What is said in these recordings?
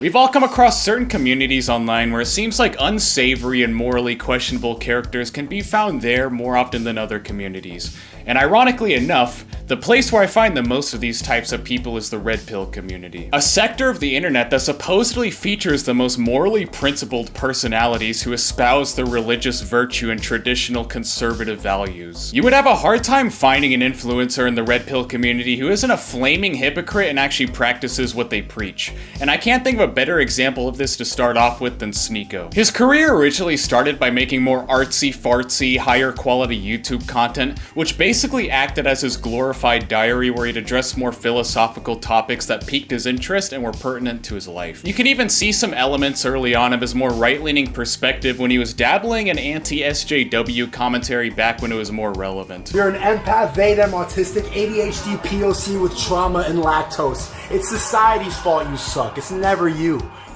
We've all come across certain communities online where it seems like unsavory and morally questionable characters can be found there more often than other communities. And ironically enough, the place where I find the most of these types of people is the Red Pill community. A sector of the internet that supposedly features the most morally principled personalities who espouse the religious virtue and traditional conservative values. You would have a hard time finding an influencer in the Red Pill community who isn't a flaming hypocrite and actually practices what they preach. And I can't think of a better example of this to start off with than Sneako. His career originally started by making more artsy-fartsy, higher quality YouTube content, which basically acted as his glorified diary where he'd address more philosophical topics that piqued his interest and were pertinent to his life. You can even see some elements early on of his more right-leaning perspective when he was dabbling in anti-SJW commentary back when it was more relevant. You're an empath, Vadem, autistic, ADHD, POC with trauma and lactose. It's society's fault you suck. It's never you.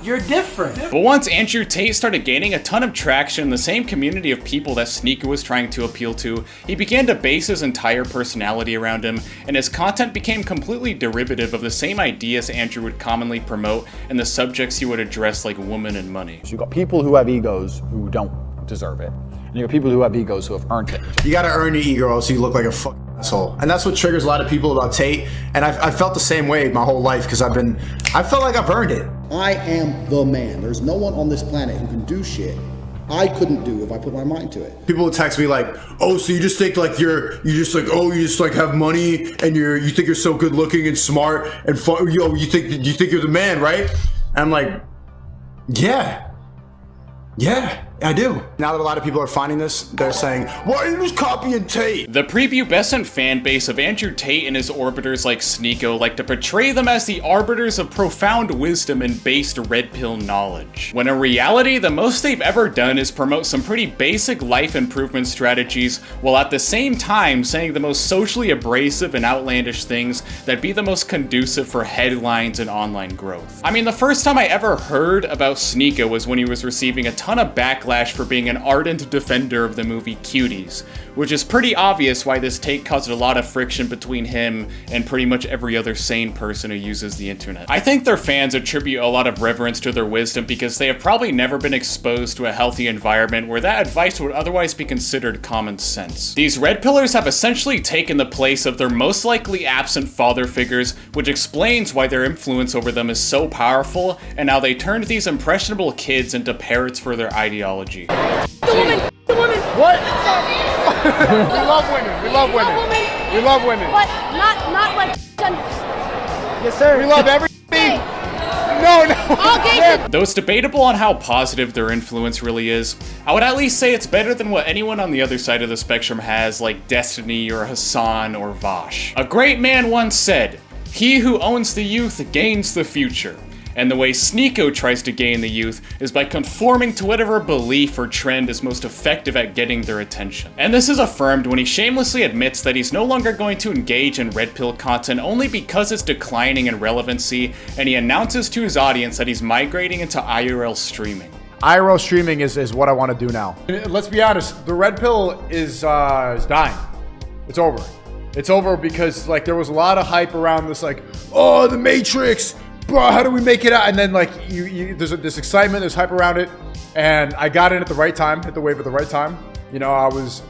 You're different. But once Andrew Tate started gaining a ton of traction in the same community of people that Sneako was trying to appeal to, he began to base his entire personality around him, and his content became completely derivative of the same ideas Andrew would commonly promote and the subjects he would address, like women and money. So you've got people who have egos who don't deserve it, and you've got people who have egos who have earned it. You gotta earn your ego or else you look like a fucking asshole. And that's what triggers a lot of people about Tate, and I felt the same way my whole life because I felt like I've earned it. I am the man. There's no one on this planet who can do shit I couldn't do if I put my mind to it. People would text me like, "Oh, so you just think like you just have money and you think you're so good looking and smart and fun, you think you're the man, right?" And I'm like, yeah, I do. Now that a lot of people are finding this, they're saying, "Why are you just copying Tate?" The prepubescent fan base of Andrew Tate and his orbiters like Sneako like to portray them as the arbiters of profound wisdom and based red pill knowledge, when in reality the most they've ever done is promote some pretty basic life improvement strategies while at the same time saying the most socially abrasive and outlandish things that be the most conducive for headlines and online growth. I mean, the first time I ever heard about Sneako was when he was receiving a ton of backlash for being an ardent defender of the movie Cuties, which is pretty obvious why this take caused a lot of friction between him and pretty much every other sane person who uses the internet. I think their fans attribute a lot of reverence to their wisdom because they have probably never been exposed to a healthy environment where that advice would otherwise be considered common sense. These red pillars have essentially taken the place of their most likely absent father figures, which explains why their influence over them is so powerful and how they turned these impressionable kids into parrots for their ideology. The woman. What? We love women. We love women. We love women. But not like genders. Yes, sir. We love everything. No. All gay. Though it's debatable on how positive their influence really is, I would at least say it's better than what anyone on the other side of the spectrum has, like Destiny or Hassan or Vosh. A great man once said, "He who owns the youth gains the future." And the way Sneako tries to gain the youth is by conforming to whatever belief or trend is most effective at getting their attention. And this is affirmed when he shamelessly admits that he's no longer going to engage in red pill content only because it's declining in relevancy, and he announces to his audience that he's migrating into IRL streaming. IRL streaming is what I want to do now. Let's be honest, the red pill is dying. It's over. It's over because like there was a lot of hype around this, like, oh, the Matrix. Bro, how do we make it out? And then like there's this excitement, there's hype around it, and I got in at the right time, hit the wave at the right time. You know, I was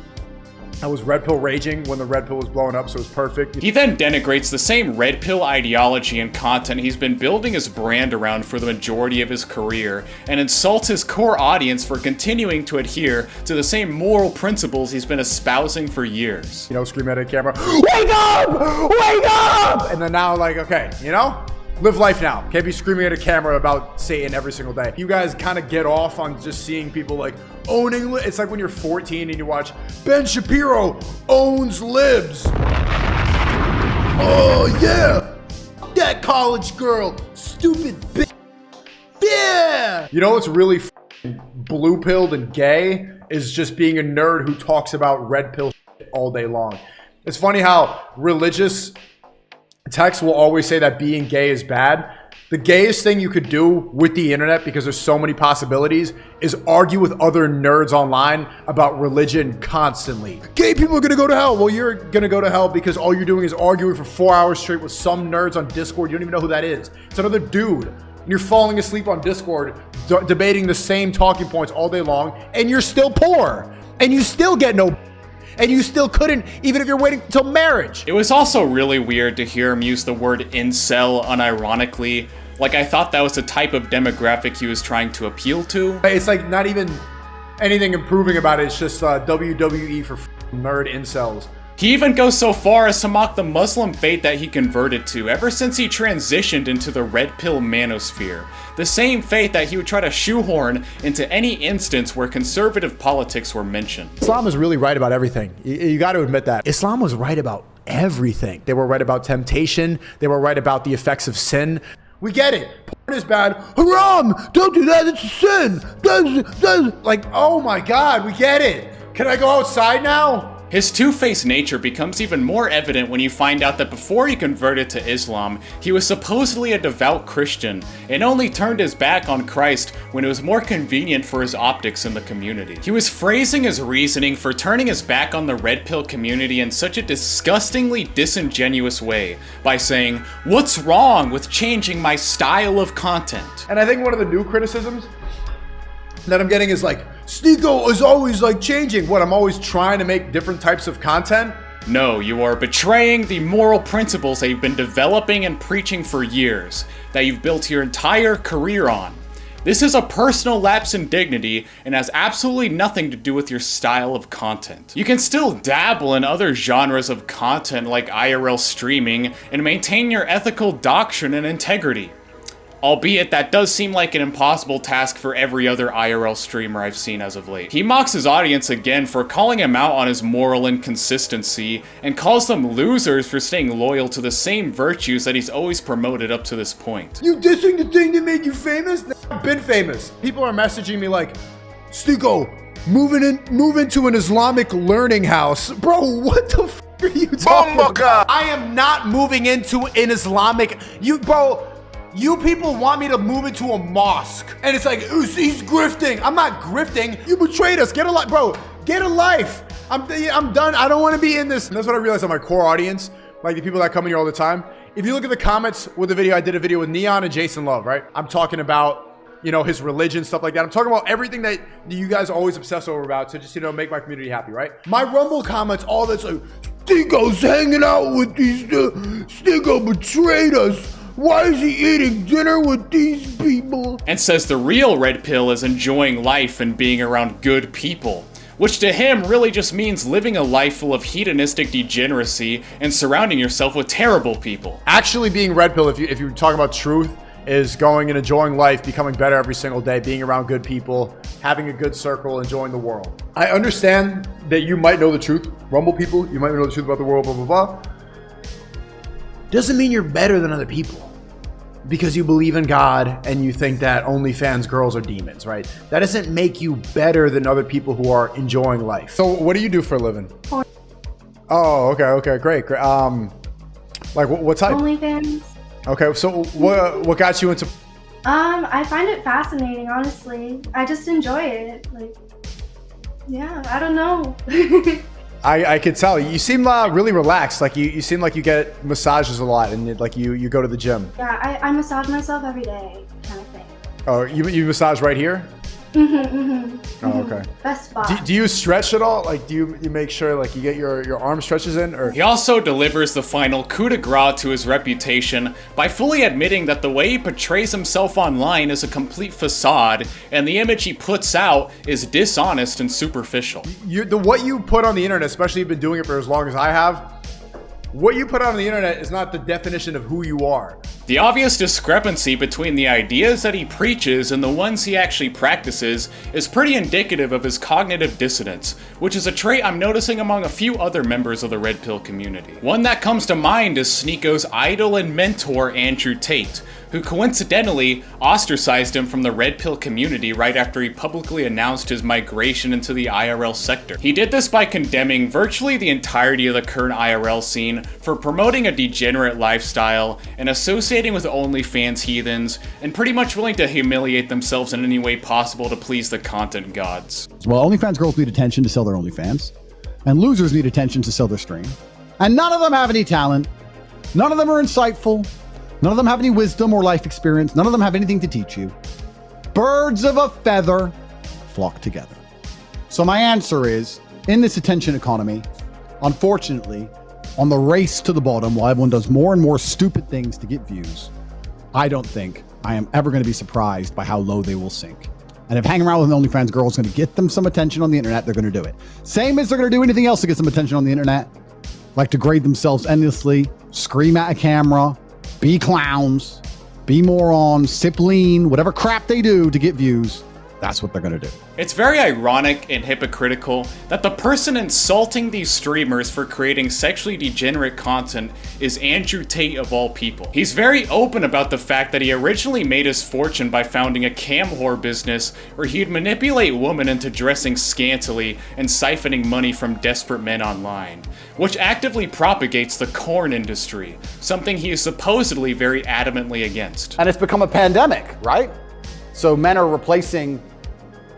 red pill raging when the red pill was blowing up, so it was perfect. He then denigrates the same red pill ideology and content he's been building his brand around for the majority of his career, and insults his core audience for continuing to adhere to the same moral principles he's been espousing for years. You know, scream at a camera, wake up! Wake up! And then now like, okay, you know? Live life now. Can't be screaming at a camera about Satan every single day. You guys kind of get off on just seeing people like owning. It's like when you're 14 and you watch Ben Shapiro owns libs. Oh yeah, that college girl, stupid bitch. Yeah. You know what's really blue pilled and gay is just being a nerd who talks about red pill shit all day long. It's funny how religious texts will always say that being gay is bad. The gayest thing you could do with the internet, because there's so many possibilities, is argue with other nerds online about religion constantly. Gay people are gonna go to hell. Well, you're gonna go to hell because all you're doing is arguing for 4 hours straight with some nerds on Discord. You don't even know who that is. It's another dude and you're falling asleep on Discord debating the same talking points all day long, and you're still poor, and you still get no, and you still couldn't, even if you're waiting until marriage. It was also really weird to hear him use the word incel unironically. Like, I thought that was the type of demographic he was trying to appeal to. It's like not even anything improving about it. It's just WWE for nerd incels. He even goes so far as to mock the Muslim faith that he converted to ever since he transitioned into the red pill manosphere. The same faith that he would try to shoehorn into any instance where conservative politics were mentioned. Islam is really right about everything. You got to admit that. Islam was right about everything. They were right about temptation. They were right about the effects of sin. We get it. Porn is bad. Haram! Don't do that. It's a sin. That's like, oh my God, we get it. Can I go outside now? His two-faced nature becomes even more evident when you find out that before he converted to Islam, he was supposedly a devout Christian, and only turned his back on Christ when it was more convenient for his optics in the community. He was phrasing his reasoning for turning his back on the red pill community in such a disgustingly disingenuous way, by saying, "What's wrong with changing my style of content?" And I think one of the new criticisms that I'm getting is like, Sneako is always like changing. What, I'm always trying to make different types of content? No, you are betraying the moral principles that you've been developing and preaching for years, that you've built your entire career on. This is a personal lapse in dignity and has absolutely nothing to do with your style of content. You can still dabble in other genres of content like IRL streaming and maintain your ethical doctrine and integrity. Albeit that does seem like an impossible task for every other IRL streamer I've seen as of late. He mocks his audience again for calling him out on his moral inconsistency, and calls them losers for staying loyal to the same virtues that he's always promoted up to this point. You dissing the thing that made you famous? I've been famous. People are messaging me like, Sneako, move into an Islamic learning house. Bro, what the f are you talking about? I am not moving into an Islamic, you people want me to move into a mosque. And it's like, he's grifting. I'm not grifting. You betrayed us. Get a life, bro. Get a life. I'm done. I don't want to be in this. And that's what I realized on my core audience, like the people that come in here all the time. If you look at the comments with the video, I did a video with N3on and Jason Love, right? I'm talking about, you know, his religion, stuff like that. I'm talking about everything that you guys always obsess over about to just, you know, make my community happy, right? My Rumble comments, all that's like, Sneako's hanging out with these, Sneako betrayed us. Why is he eating dinner with these people? And says the real red pill is enjoying life and being around good people, which to him really just means living a life full of hedonistic degeneracy and surrounding yourself with terrible people. Actually being red pill, if you're talking about truth, is going and enjoying life, becoming better every single day, being around good people, having a good circle, enjoying the world. I understand that you might know the truth. Rumble people, you might know the truth about the world, blah, blah, blah. Doesn't mean you're better than other people because you believe in God and you think that OnlyFans girls are demons, right? That doesn't make you better than other people who are enjoying life. So what do you do for a living? Oh, okay, great. Like what type? OnlyFans. Okay, so what got you into? I find it fascinating, honestly. I just enjoy it. Like, yeah, I don't know. I could tell. You seem really relaxed. Like you seem like you get massages a lot and like you go to the gym. Yeah, I massage myself every day, kind of thing. Oh, you massage right here? Oh, okay. Best spot. Do you stretch at all? Like, do you make sure like you get your arm stretches in? Or he also delivers the final coup de grace to his reputation by fully admitting that the way he portrays himself online is a complete facade, and the image he puts out is dishonest and superficial. What you put on the internet, especially you've been doing it for as long as I have, what you put on the internet is not the definition of who you are. The obvious discrepancy between the ideas that he preaches and the ones he actually practices is pretty indicative of his cognitive dissonance, which is a trait I'm noticing among a few other members of the Red Pill community. One that comes to mind is Sneako's idol and mentor Tate, who coincidentally ostracized him from the Red Pill community right after he publicly announced his migration into the IRL sector. He did this by condemning virtually the entirety of the current IRL scene for promoting a degenerate lifestyle and associating with OnlyFans heathens, and pretty much willing to humiliate themselves in any way possible to please the content gods. Well, OnlyFans girls need attention to sell their OnlyFans, and losers need attention to sell their stream. And none of them have any talent. None of them are insightful. None of them have any wisdom or life experience. None of them have anything to teach you. Birds of a feather flock together. So my answer is, in this attention economy, unfortunately, on the race to the bottom, while everyone does more and more stupid things to get views, I don't think I am ever going to be surprised by how low they will sink. And if hanging around with an OnlyFans girl is going to get them some attention on the internet, they're going to do it. Same as they're going to do anything else to get some attention on the internet. Like degrade themselves endlessly, scream at a camera, be clowns, be morons, sip lean, whatever crap they do to get views. That's what they're going to do. It's very ironic and hypocritical that the person insulting these streamers for creating sexually degenerate content is Andrew Tate of all people. He's very open about the fact that he originally made his fortune by founding a cam whore business where he'd manipulate women into dressing scantily and siphoning money from desperate men online, which actively propagates the corn industry, something he is supposedly very adamantly against. And it's become a pandemic, right? So men are replacing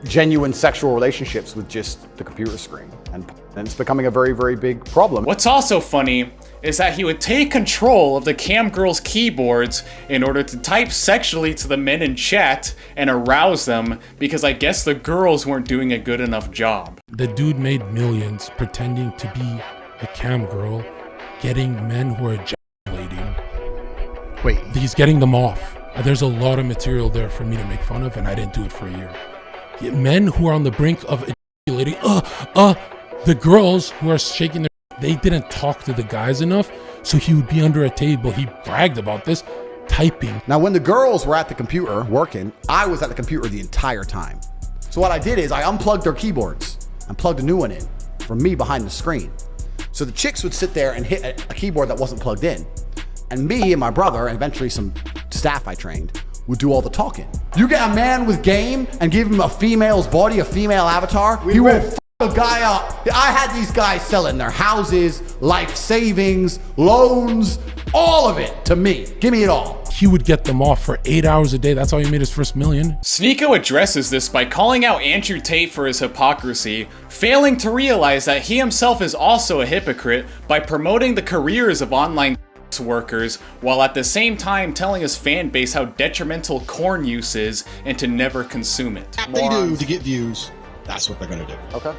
genuine sexual relationships with just the computer screen. And it's becoming a very, very big problem. What's also funny is that he would take control of the cam girls' keyboards in order to type sexually to the men in chat and arouse them because I guess the girls weren't doing a good enough job. The dude made millions pretending to be a cam girl, getting men who are ejaculating. Wait, He's getting them off. There's a lot of material there for me to make fun of, and I didn't do it for a year. Yet men who are on the brink of ejaculating, the girls who are shaking their, they didn't talk to the guys enough, so he would be under a table. He bragged about this, typing. Now, when the girls were at the computer working, I was at the computer the entire time. So what I did is I unplugged their keyboards and plugged a new one in from me behind the screen. So the chicks would sit there and hit a keyboard that wasn't plugged in. And me and my brother, and eventually some staff I trained, would do all the talking. You get a man with game and give him a female's body, a female avatar, he will f a guy up. I had these guys selling their houses, life savings, loans, all of it to me. Give me it all. He would get them off for 8 hours a day. That's how he made his first million. Sneako addresses this by calling out Andrew Tate for his hypocrisy, failing to realize that he himself is also a hypocrite by promoting the careers of online workers while at the same time telling his fan base how detrimental corn use is and to never consume it. They do to get views. That's what they're gonna do. Okay.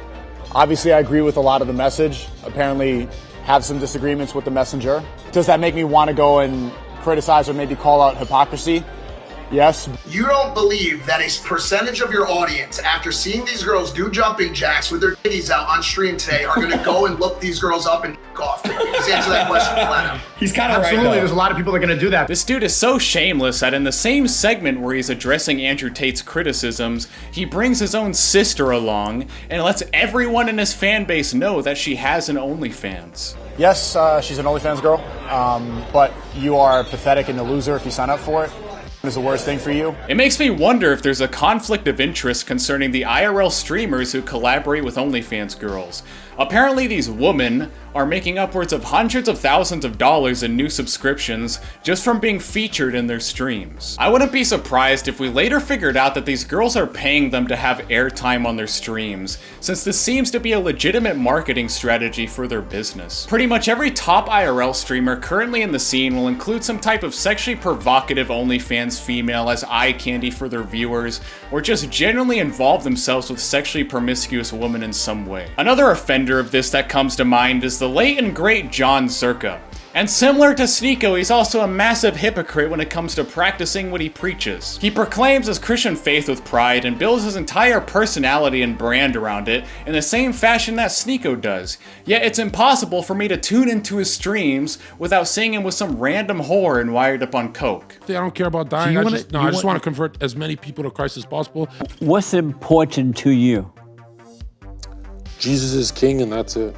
Obviously, I agree with a lot of the message. Apparently, have some disagreements with the messenger. Does that make me want to go and criticize or maybe call out hypocrisy? Yes. You don't believe that a percentage of your audience, after seeing these girls do jumping jacks with their titties out on stream today, are going to go and look these girls up and off? Just answer that question flat out. He's kind of right, though. There's a lot of people that are going to do that. This dude is so shameless that in the same segment where he's addressing Andrew Tate's criticisms, he brings his own sister along and lets everyone in his fan base know that she has an OnlyFans. Yes, she's an OnlyFans girl, but you are pathetic and a loser if you sign up for it. Is the worst thing for you? It makes me wonder if there's a conflict of interest concerning the IRL streamers who collaborate with OnlyFans girls. Apparently these women are making upwards of hundreds of thousands of dollars in new subscriptions just from being featured in their streams. I wouldn't be surprised if we later figured out that these girls are paying them to have airtime on their streams, since this seems to be a legitimate marketing strategy for their business. Pretty much every top IRL streamer currently in the scene will include some type of sexually provocative OnlyFans female as eye candy for their viewers, or just generally involve themselves with sexually promiscuous women in some way. Another offender of this that comes to mind is the late and great John Zherka. And similar to Sneako, he's also a massive hypocrite when it comes to practicing what he preaches. He proclaims his Christian faith with pride and builds his entire personality and brand around it in the same fashion that Sneako does. Yet it's impossible for me to tune into his streams without seeing him with some random whore and wired up on coke. I don't care about dying. I just want to convert as many people to Christ as possible. What's important to you? Jesus is king, and that's it.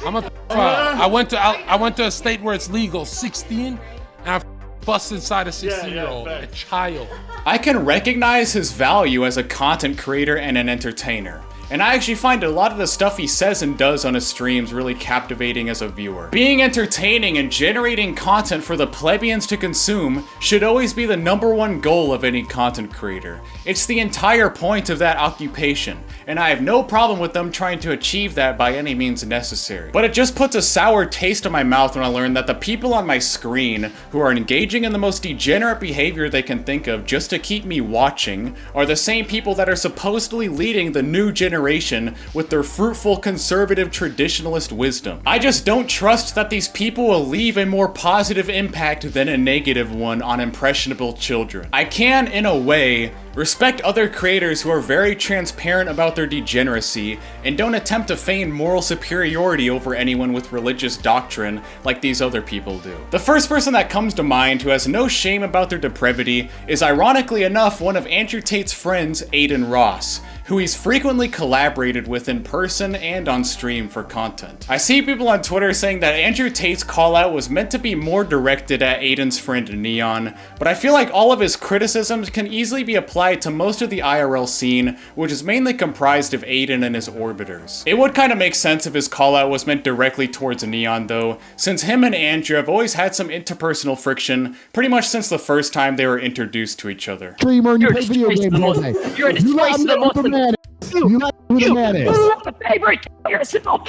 I went to a state where it's legal, 16, and I busted inside a 16-year-old, a child. I can recognize his value as a content creator and an entertainer. and I actually find a lot of the stuff he says and does on his streams really captivating as a viewer. Being entertaining and generating content for the plebeians to consume should always be the #1 goal of any content creator. It's the entire point of that occupation, and I have no problem with them trying to achieve that by any means necessary. But it just puts a sour taste in my mouth when I learn that the people on my screen who are engaging in the most degenerate behavior they can think of just to keep me watching are the same people that are supposedly leading the new generation with their fruitful conservative traditionalist wisdom. I just don't trust that these people will leave a more positive impact than a negative one on impressionable children. I can, in a way, respect other creators who are very transparent about their degeneracy and don't attempt to feign moral superiority over anyone with religious doctrine like these other people do. The first person that comes to mind who has no shame about their depravity is, ironically enough, one of Andrew Tate's friends, Adin Ross, who he's frequently collaborated with in person and on stream for content. I see people on Twitter saying that Andrew Tate's callout was meant to be more directed at Adin's friend N3on, but I feel like all of his criticisms can easily be applied to most of the IRL scene, which is mainly comprised of Adin and his orbiters. It would kind of make sense if his callout was meant directly towards N3on though, since him and Andrew have always had some interpersonal friction pretty much since the first time they were introduced to each other. Streamer and you play video games all day. You're a disgrace to the Muslim. You know who the man is. The favorite yourself.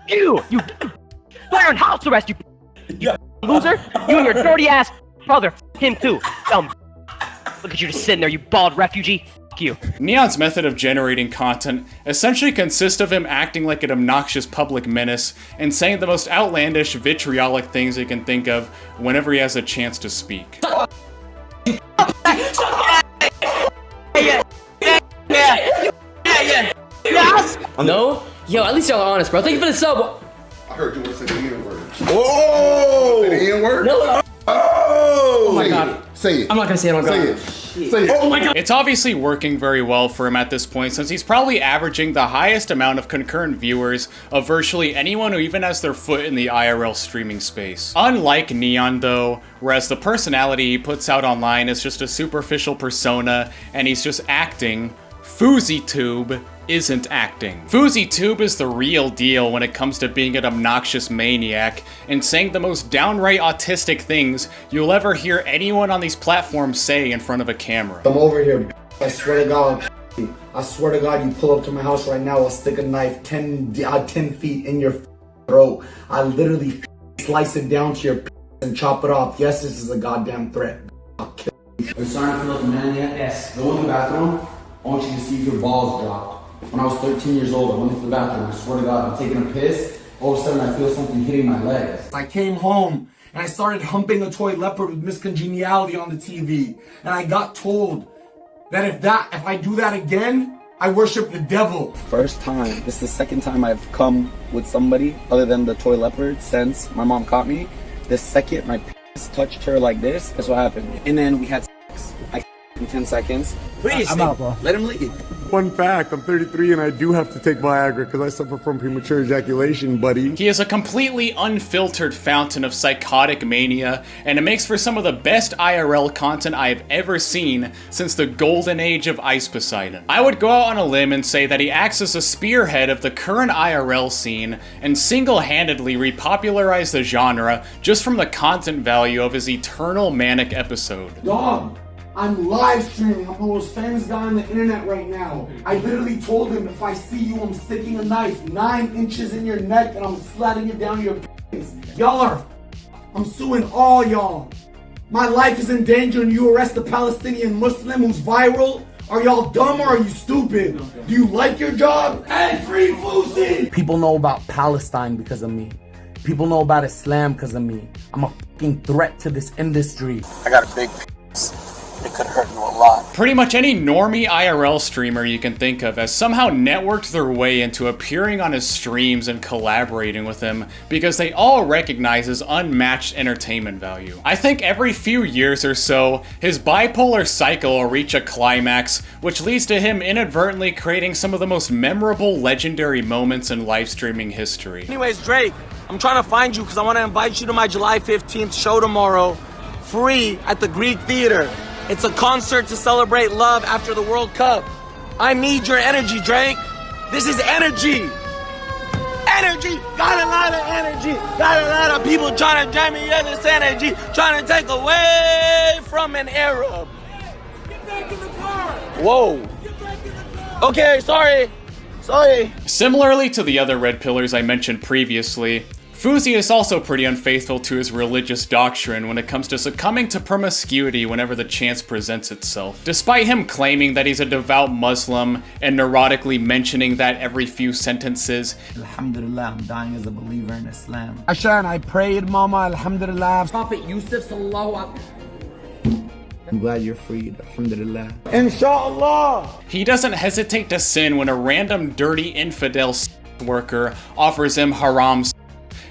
You we're in house arrest, you loser. You and your dirty ass brother. Him too. Dumb. Look at you just sitting there, you bald refugee. You. N3on's method of generating content essentially consists of him acting like an obnoxious public menace and saying the most outlandish, vitriolic things he can think of whenever he has a chance to speak. No? Yo, at least y'all are honest, bro. Thank you for the sub. I heard you were saying the N-word. Oh! The N-word? No. Oh my God. Say it. I'm not gonna say it on God. Say it. Say it. Oh my God. It's obviously working very well for him at this point, since he's probably averaging the highest amount of concurrent viewers of virtually anyone who even has their foot in the IRL streaming space. Unlike N3on though, whereas the personality he puts out online is just a superficial persona and he's just acting, fouseytube isn't acting. Fouseytube is the real deal when it comes to being an obnoxious maniac and saying the most downright autistic things you'll ever hear anyone on these platforms say in front of a camera. I'm over here, I swear to God. I swear to God, you pull up to my house right now, I'll stick a knife 10 feet in your throat. I literally slice it down to your and chop it off. Yes, this is a goddamn threat. I'll kill you. I'm starting to feel like a maniac. Yes. Go in the bathroom. I want you to see if your balls dropped. When I was 13 years old, I went into the bathroom. I swear to God, I'm taking a piss. All of a sudden, I feel something hitting my legs. I came home and I started humping a toy leopard with Miss Congeniality on the TV. And I got told that if I do that again, I worship the devil. First time. This is the second time I've come with somebody other than the toy leopard since my mom caught me. The second my piss touched her like this, that's what happened. And then we had sex. I in 10 seconds. Please, I'm out, bro. Let him leave. Fun fact, I'm 33 and I do have to take Viagra because I suffer from premature ejaculation, buddy. He is a completely unfiltered fountain of psychotic mania, and it makes for some of the best IRL content I have ever seen since the golden age of Ice Poseidon. I would go out on a limb and say that he acts as a spearhead of the current IRL scene and single-handedly repopularized the genre just from the content value of his eternal manic episode. Dog, I'm live streaming. I'm the most famous guy on the internet right now. I literally told him, if I see you, I'm sticking a knife 9 inches in your neck and I'm sliding it down your penis. Y'all are, I'm suing all y'all. My life is in danger and you arrest a Palestinian Muslim who's viral? Are y'all dumb or are you stupid? Do you like your job? Hey, free Fousey! People know about Palestine because of me. People know about Islam because of me. I'm a fucking threat to this industry. I got a big penis. It could hurt you a lot. Pretty much any normie IRL streamer you can think of has somehow networked their way into appearing on his streams and collaborating with him because they all recognize his unmatched entertainment value. I think every few years or so, his bipolar cycle will reach a climax, which leads to him inadvertently creating some of the most memorable, legendary moments in live streaming history. Anyways, Drake, I'm trying to find you because I want to invite you to my July 15th show tomorrow, free at the Greek Theater. It's a concert to celebrate love after the World Cup. I need your energy, Drake. This is energy. Energy. Got a lot of energy. Got a lot of people trying to jam me in this energy, trying to take away from an Arab. Get back in the car. Whoa. Okay, sorry. Similarly to the other red pillars I mentioned previously, Fousey is also pretty unfaithful to his religious doctrine when it comes to succumbing to promiscuity whenever the chance presents itself. Despite him claiming that he's a devout Muslim and neurotically mentioning that every few sentences, Alhamdulillah, I'm dying as a believer in Islam. Ashan, I prayed, Mama, Alhamdulillah. Prophet Yusuf, sallallahu alaihi. I'm glad you're freed, Alhamdulillah. Inshallah! He doesn't hesitate to sin when a random dirty infidel worker offers him haram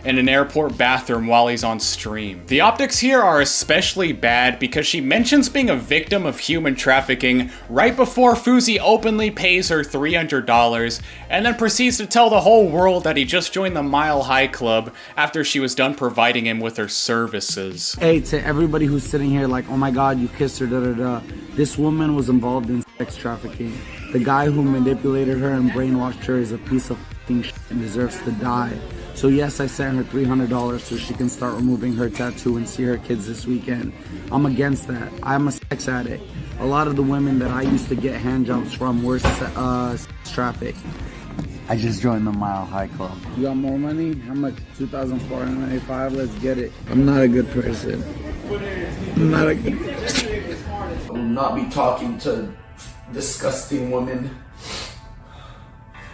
in an airport bathroom while he's on stream. The optics here are especially bad because she mentions being a victim of human trafficking right before Fousey openly pays her $300 and then proceeds to tell the whole world that he just joined the Mile High Club after she was done providing him with her services. Hey, to everybody who's sitting here like, oh my god, you kissed her, da-da-da. This woman was involved in sex trafficking. The guy who manipulated her and brainwashed her is a piece of f***ing shit and deserves to die. So yes, I sent her $300 so she can start removing her tattoo and see her kids this weekend. I'm against that. I'm a sex addict. A lot of the women that I used to get handjobs from were sex trafficked. I just joined the Mile High Club. You got more money? How much? $2,495? Let's get it. I'm not a good person. I'm not a good person. I will not be talking to disgusting women.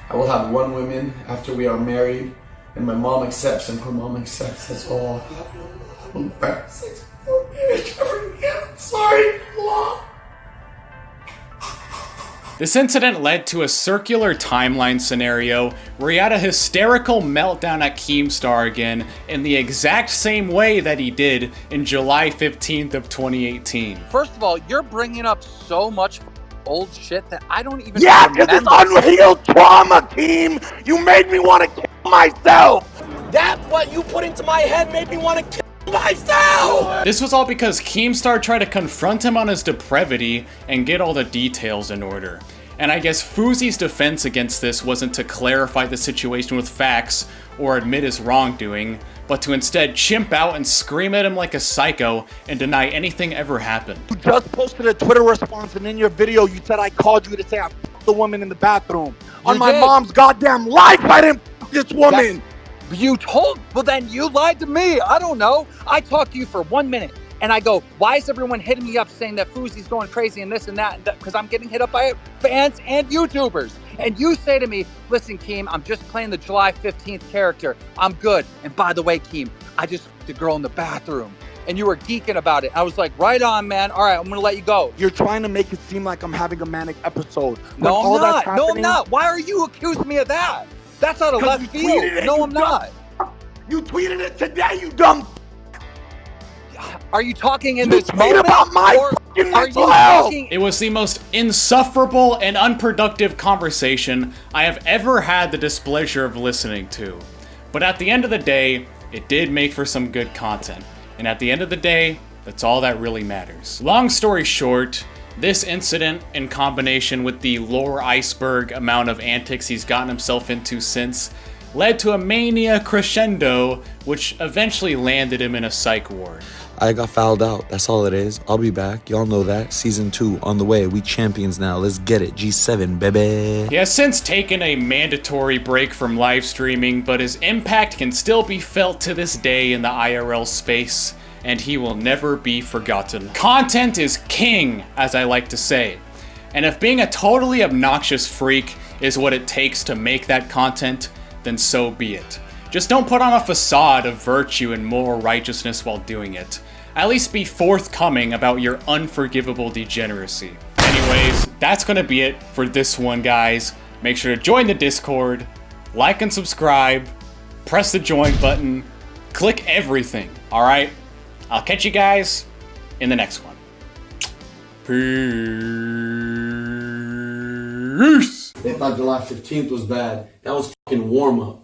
I will have one woman after we are married. And my mom accepts, and her mom accepts. That's all. I'm sorry. This incident led to a circular timeline scenario where he had a hysterical meltdown at Keemstar again in the exact same way that he did in July 15th of 2018. First of all, you're bringing up so much old shit that I don't even because it's unhealed trauma, Keem. You made me want to kill myself. That what you put into my head made me want to kill myself. This was all because Keemstar tried to confront him on his depravity and get all the details in order. And I guess Fousey's defense against this wasn't to clarify the situation with facts or admit his wrongdoing, but to instead chimp out and scream at him like a psycho and deny anything ever happened. You just posted a Twitter response, and in your video you said I called you to say I f***ed the woman in the bathroom. On my mom's goddamn life, I didn't f*** this woman. Well then you lied to me. I don't know. I talked to you for 1 minute and I go, why is everyone hitting me up saying that Fousey's going crazy and this and that? Because I'm getting hit up by fans and YouTubers. And you say to me, listen, Keem, I'm just playing the July 15th character. I'm good. And by the way, Keem, I just f***ed the girl in the bathroom. And you were geeking about it. I was like, right on, man. All right, I'm going to let you go. You're trying to make it seem like I'm having a manic episode. No, I'm not. No, I'm not. Why are you accusing me of that? That's out of left field. No, I'm not. You tweeted it today, you dumb. Are you talking in this moment? About my fucking mental health. It was the most insufferable and unproductive conversation I have ever had the displeasure of listening to. But at the end of the day, it did make for some good content. And at the end of the day, that's all that really matters. Long story short, this incident, in combination with the lore iceberg amount of antics he's gotten himself into since, led to a mania crescendo, which eventually landed him in a psych ward. I got fouled out. That's all it is. I'll be back. Y'all know that. Season 2 on the way. We champions now. Let's get it. G7, baby. He has since taken a mandatory break from live streaming, but his impact can still be felt to this day in the IRL space, and he will never be forgotten. Content is king, as I like to say. And if being a totally obnoxious freak is what it takes to make that content, then so be it. Just don't put on a facade of virtue and moral righteousness while doing it. At least be forthcoming about your unforgivable degeneracy. Anyways, that's gonna be it for this one, guys. Make sure to join the Discord, like and subscribe, press the join button, click everything, alright? I'll catch you guys in the next one. Peace! They thought July 15th was bad. That was fucking warm up.